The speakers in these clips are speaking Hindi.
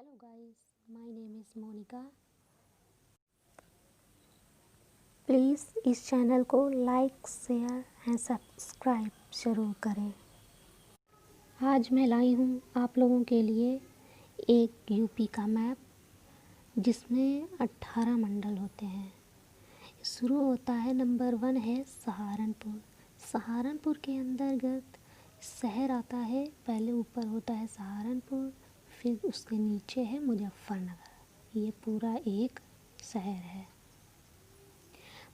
Hello guys, my name is Monica. Please इस चैनल को लाइक, शेयर एंड सब्सक्राइब ज़रूर करें। आज मैं लाई हूँ आप लोगों के लिए एक यूपी का मैप जिसमें 18 मंडल होते हैं। शुरू होता है, नंबर 1 है सहारनपुर। सहारनपुर के अंतर्गत शहर आता है। पहले ऊपर होता है सहारनपुर, फिर उसके नीचे है मुजफ्फरनगर। ये पूरा एक शहर है।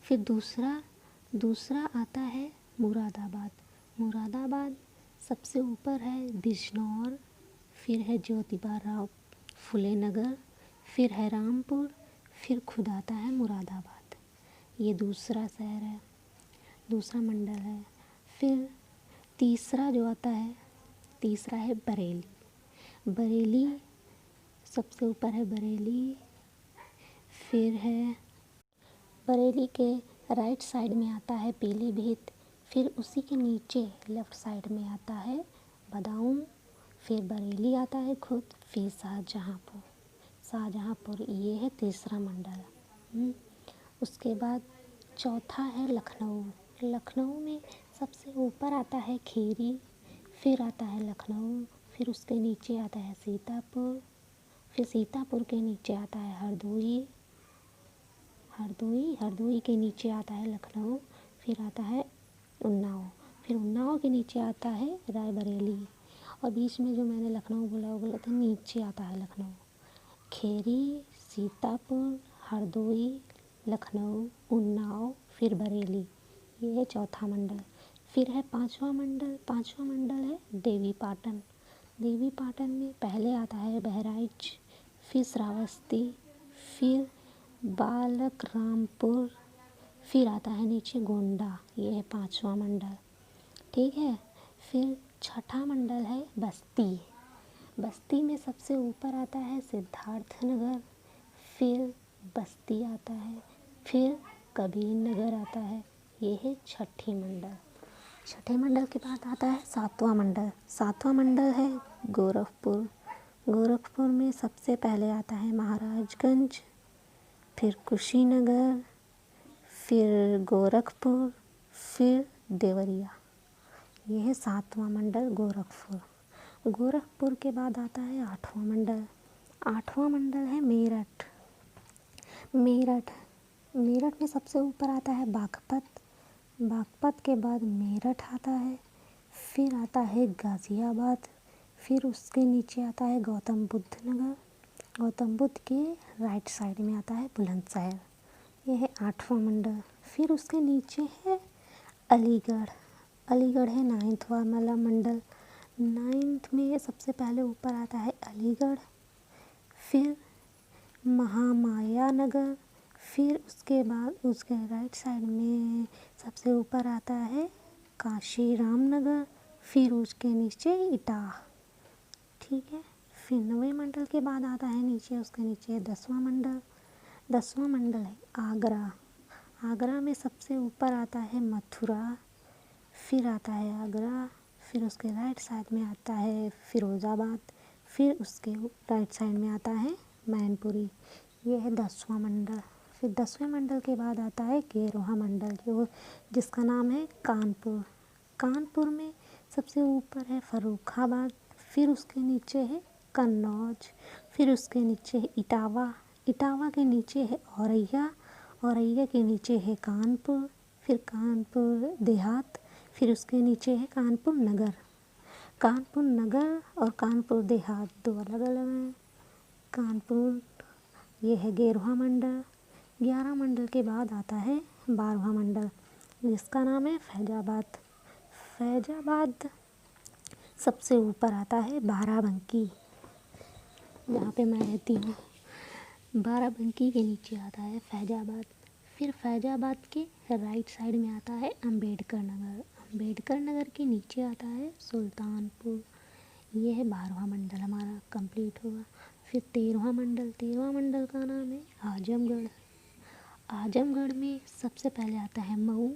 फिर दूसरा आता है मुरादाबाद। मुरादाबाद सबसे ऊपर है बिजनौर, फिर है ज्योतिबा राव फुले नगर, फिर है रामपुर, फिर खुद आता है मुरादाबाद। ये दूसरा शहर है, दूसरा मंडल है। फिर तीसरा जो आता है, तीसरा है बरेली। बरेली सबसे ऊपर है बरेली। फिर है बरेली के राइट साइड में आता है पीलीभीत। फिर उसी के नीचे लेफ़्ट साइड में आता है बदाऊं। फिर बरेली आता है खुद। फिर शाहजहाँपुर। शाहजहाँपुर ये है तीसरा मंडल। उसके बाद चौथा है लखनऊ। लखनऊ में सबसे ऊपर आता है खीरी, फिर आता है लखनऊ, फिर उसके नीचे आता है सीतापुर, फिर सीतापुर के नीचे आता है हरदोई। हरदोई के नीचे आता है लखनऊ, फिर आता है उन्नाव, फिर उन्नाव के नीचे आता है रायबरेली। और बीच में जो मैंने लखनऊ बोला वो गलत है, नीचे आता है लखनऊ। खेरी, सीतापुर, हरदोई, लखनऊ, उन्नाव, फिर बरेली। ये है चौथा मंडल। फिर है पांचवा मंडल। पांचवा मंडल है देवीपाटन। देवीपाटन में पहले आता है बहराइच, फिर श्रावस्ती, फिर बालकरामपुर, फिर आता है नीचे गोंडा। ये है पांचवा मंडल, ठीक है। फिर छठा मंडल है बस्ती। बस्ती में सबसे ऊपर आता है सिद्धार्थनगर, फिर बस्ती आता है, फिर कबीर नगर आता है। ये है छठी मंडल। छठे मंडल के बाद आता है सातवां मंडल। सातवां मंडल है गोरखपुर। गोरखपुर में सबसे पहले आता है महाराजगंज, फिर कुशीनगर, फिर गोरखपुर, फिर देवरिया। ये है सातवां मंडल गोरखपुर। गोरखपुर के बाद आता है आठवां मंडल। आठवां मंडल है मेरठ। मेरठ में सबसे ऊपर आता है बागपत। बागपत के बाद मेरठ आता है, फिर आता है गाज़ियाबाद, फिर उसके नीचे आता है गौतम बुद्ध नगर। गौतम बुद्ध के राइट साइड में आता है बुलंदशहर। यह है आठवां मंडल। फिर उसके नीचे है अलीगढ़। अलीगढ़ है 9वां वाला मंडल। 9 में सबसे पहले ऊपर आता है अलीगढ़, फिर महामाया नगर, फिर उसके बाद उसके राइट साइड में सबसे ऊपर आता है काशी रामनगर, फिर उसके नीचे इटाह, ठीक है। फिर 9वें मंडल के बाद आता है नीचे, उसके नीचे 10वां मंडल। 10वां मंडल है आगरा। आगरा में सबसे ऊपर आता है मथुरा, फिर आता है आगरा, फिर उसके राइट साइड में आता है फिरोज़ाबाद, फिर उसके राइट साइड में आता है मैनपुरी। ये है 10वां मंडल। फिर 10वें मंडल के बाद आता है 11वां मंडल जिसका नाम है कानपुर। कानपुर में सबसे ऊपर है फर्रुखाबाद, फिर उसके नीचे है कन्नौज, फिर उसके नीचे है इटावा। इटावा के नीचे है औरैया। औरैया के नीचे है कानपुर, फिर कानपुर देहात, फिर उसके नीचे है कानपुर नगर। कानपुर नगर और कानपुर देहात दो अलग अलग हैं। कानपुर ये है 11वां मंडल। 11 मंडल के बाद आता है 12वां मंडल जिसका नाम है फैजाबाद। फैजाबाद सबसे ऊपर आता है बाराबंकी, जहाँ पे मैं रहती हूँ। बाराबंकी के नीचे आता है फैजाबाद। फिर फैजाबाद के राइट साइड में आता है अंबेडकर नगर। अंबेडकर नगर के नीचे आता है सुल्तानपुर। ये है 12वां मंडल हमारा कंप्लीट हुआ। फिर 13वां मंडल। 13वां मंडल का नाम है आजमगढ़। आजमगढ़ में सबसे पहले आता है मऊ,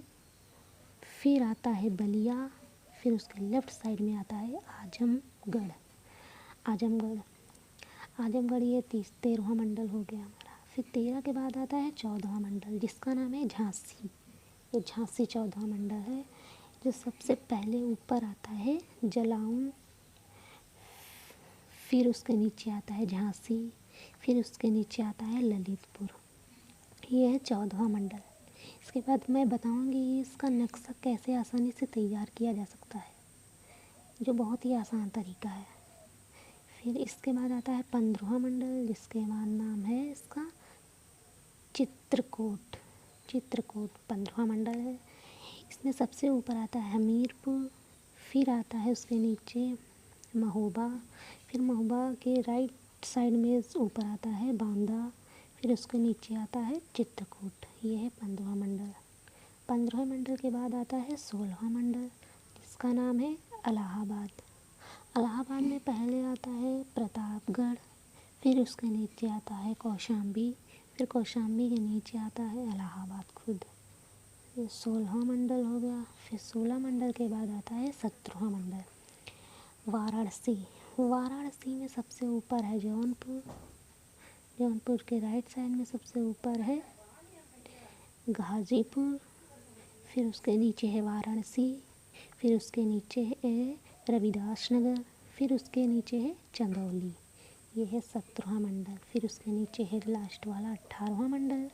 फिर आता है बलिया, फिर उसके लेफ़्ट साइड में आता है आजमगढ़। आजमगढ़ ये 13वां मंडल हो गया हमारा। फिर 13 के बाद आता है 14वां मंडल, जिसका नाम है झांसी। ये झांसी 14वां मंडल है। जो सबसे पहले ऊपर आता है जलाउन, फिर उसके नीचे आता है झांसी, फिर उसके नीचे आता है ललितपुर। ये है 14वां मंडल। इसके बाद मैं बताऊंगी इसका नक्शा कैसे आसानी से तैयार किया जा सकता है, जो बहुत ही आसान तरीका है। फिर इसके बाद आता है 15वां मंडल, जिसके बाद नाम है इसका चित्रकूट। चित्रकूट 15वां मंडल है। इसमें सबसे ऊपर आता है हमीरपुर, फिर आता है उसके नीचे महोबा, फिर महोबा के राइट साइड में ऊपर आता है बांदा, फिर उसके नीचे आता है चित्रकूट। ये है 15वां मंडल। 15वें मंडल के बाद आता है 16वां मंडल, जिसका नाम है इलाहाबाद। इलाहाबाद में पहले आता है प्रतापगढ़, फिर उसके नीचे आता है कौशाम्बी, फिर कौशाम्बी के नीचे आता है इलाहाबाद खुद। ये 16वां मंडल हो गया। फिर 16 मंडल के बाद आता है 17वां मंडल वाराणसी। वाराणसी में सबसे ऊपर है जौनपुर, जौनपुर के राइट साइड में सबसे ऊपर है गाजीपुर, फिर उसके नीचे है वाराणसी, फिर उसके नीचे है रविदास नगर, फिर उसके नीचे है चंदौली। ये है 17वां मंडल। फिर उसके नीचे है लास्ट वाला 18वां मंडल।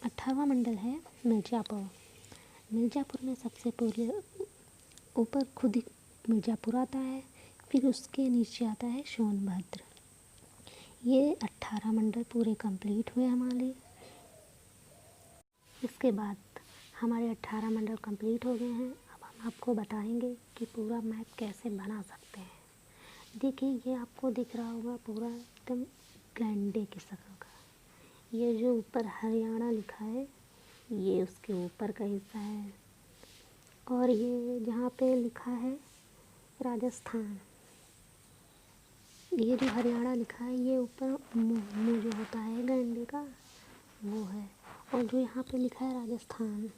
18वां मंडल है मिर्ज़ापुर। मिर्ज़ापुर में सबसे पहले ऊपर खुद ही मिर्ज़ापुर आता है, फिर उसके नीचे आता है सोनभद्र। ये 18 मंडल पूरे कंप्लीट हुए हमारे। इसके बाद हमारे 18 मंडल कंप्लीट हो गए हैं। अब हम आपको बताएंगे कि पूरा मैप कैसे बना सकते हैं। देखिए ये आपको दिख रहा होगा पूरा एकदम गैंडे की शक्ल का। ये जो ऊपर हरियाणा लिखा है ये उसके ऊपर का हिस्सा है, और ये जहाँ पे लिखा है राजस्थान, ये जो हरियाणा लिखा है ये ऊपर मुँह जो होता है गैंडे का वो है, और जो यहाँ पे लिखा है राजस्थान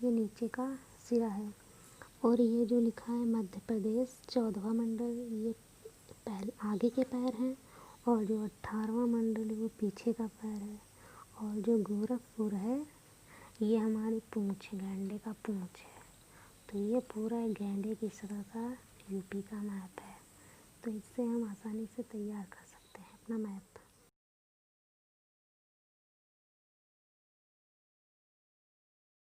ये नीचे का सिरा है। और ये जो लिखा है मध्य प्रदेश 14वां मंडल ये पहले आगे के पैर हैं, और जो 18वां मंडल वो पीछे का पैर है, और जो गोरखपुर है ये हमारी पूँछ है, गैंडे का पूँछ है। तो ये पूरा एक गैंडे की शक्ल का यूपी का मैप है। तो इससे हम आसानी से तैयार कर सकते हैं अपना मैप।